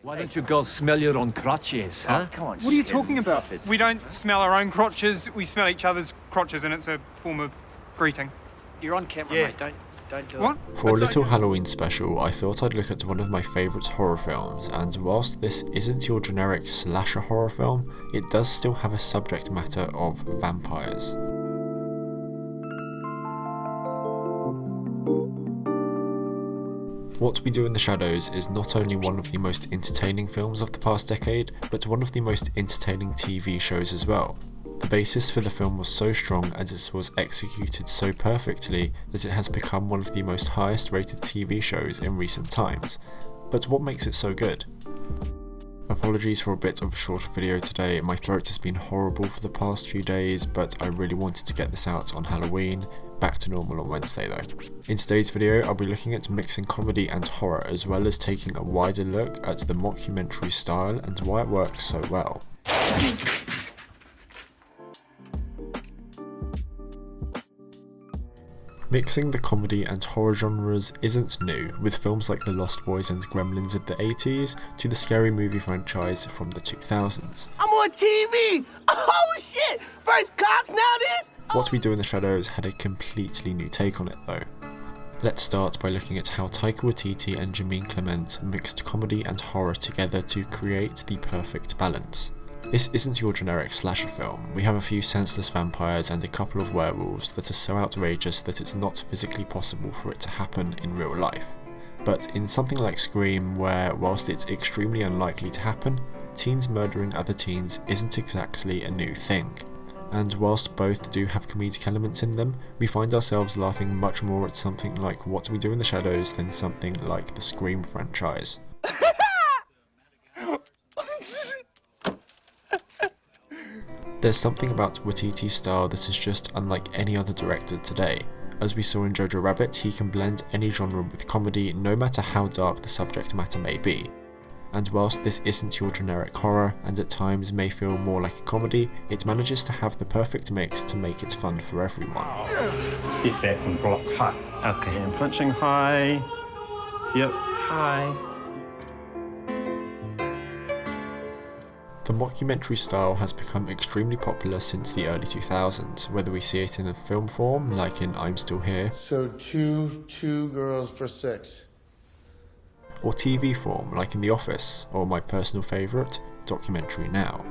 Why don't you girls smell your own crotches, huh? Come on, What are you talking about? We don't smell our own crotches, we smell each other's crotches, and it's a form of greeting. You're on camera, Yeah. mate. Don't do What? it. For a little Halloween special, I thought I'd look at one of my favourite horror films, and whilst this isn't your generic slasher horror film, it does still have a subject matter of vampires. What We Do in the Shadows is not only one of the most entertaining films of the past decade, but one of the most entertaining TV shows as well. The basis for the film was so strong and it was executed so perfectly that it has become one of the most highest rated TV shows in recent times. But what makes it so good? Apologies for a bit of a shorter video today, my throat has been horrible for the past few days, but I really wanted to get this out on Halloween. Back to normal on Wednesday though. In today's video I'll be looking at mixing comedy and horror, as well as taking a wider look at the mockumentary style and why it works so well. Mixing the comedy and horror genres isn't new, with films like The Lost Boys and Gremlins in the 80s to the Scary Movie franchise from the 2000s. I'm on TV! Oh shit! First cops, now this? What We Do in the Shadows had a completely new take on it though. Let's start by looking at how Taika Waititi and Jemaine Clement mixed comedy and horror together to create the perfect balance. This isn't your generic slasher film. We have a few senseless vampires and a couple of werewolves that are so outrageous that it's not physically possible for it to happen in real life. But in something like Scream, where whilst it's extremely unlikely to happen, teens murdering other teens isn't exactly a new thing. And whilst both do have comedic elements in them, we find ourselves laughing much more at something like What We Do in the Shadows than something like the Scream franchise. There's something about Waititi's style that is just unlike any other director today. As we saw in Jojo Rabbit, he can blend any genre with comedy, no matter how dark the subject matter may be. And whilst this isn't your generic horror, and at times may feel more like a comedy, it manages to have the perfect mix to make it fun for everyone. Step back and block high. Okay. And punching high. Yep. High. The mockumentary style has become extremely popular since the early 2000s, whether we see it in a film form, like in I'm Still Here, So two girls for $6. or TV form, like in The Office, or my personal favourite, Documentary Now.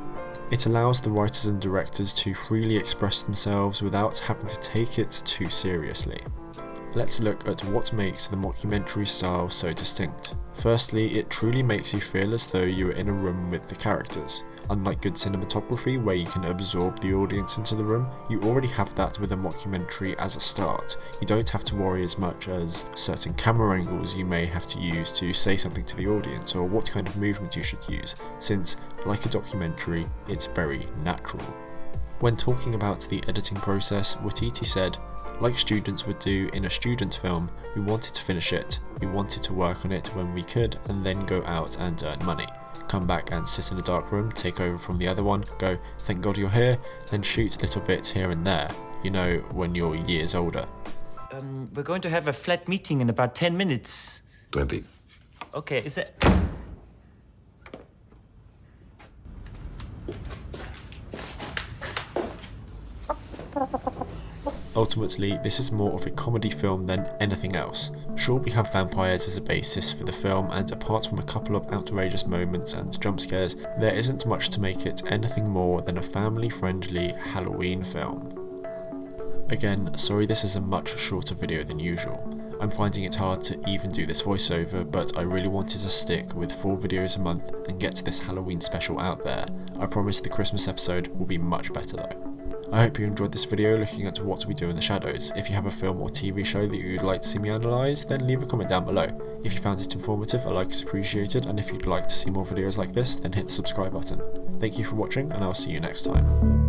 It allows the writers and directors to freely express themselves without having to take it too seriously. Let's look at what makes the mockumentary style so distinct. Firstly, it truly makes you feel as though you are in a room with the characters. Unlike good cinematography where you can absorb the audience into the room, you already have that with a mockumentary as a start. You don't have to worry as much as certain camera angles you may have to use to say something to the audience, or what kind of movement you should use, since, like a documentary, it's very natural. When talking about the editing process, Waititi said, "Like students would do in a student film, we wanted to finish it, we wanted to work on it when we could, and then go out and earn money. Come back and sit in a dark room, take over from the other one, go, thank God you're here, then shoot little bits here and there, you know, when you're years older." We're going to have a flat meeting in about 10 minutes. 20. Okay, is it? Ultimately, this is more of a comedy film than anything else. Sure, we have vampires as a basis for the film, and apart from a couple of outrageous moments and jump scares, there isn't much to make it anything more than a family-friendly Halloween film. Again, sorry this is a much shorter video than usual. I'm finding it hard to even do this voiceover, but I really wanted to stick with 4 videos a month and get this Halloween special out there. I promise the Christmas episode will be much better though. I hope you enjoyed this video looking at What We Do in the Shadows. If you have a film or TV show that you'd like to see me analyse, then leave a comment down below. If you found it informative, a like is appreciated, and if you'd like to see more videos like this, then hit the subscribe button. Thank you for watching, and I'll see you next time.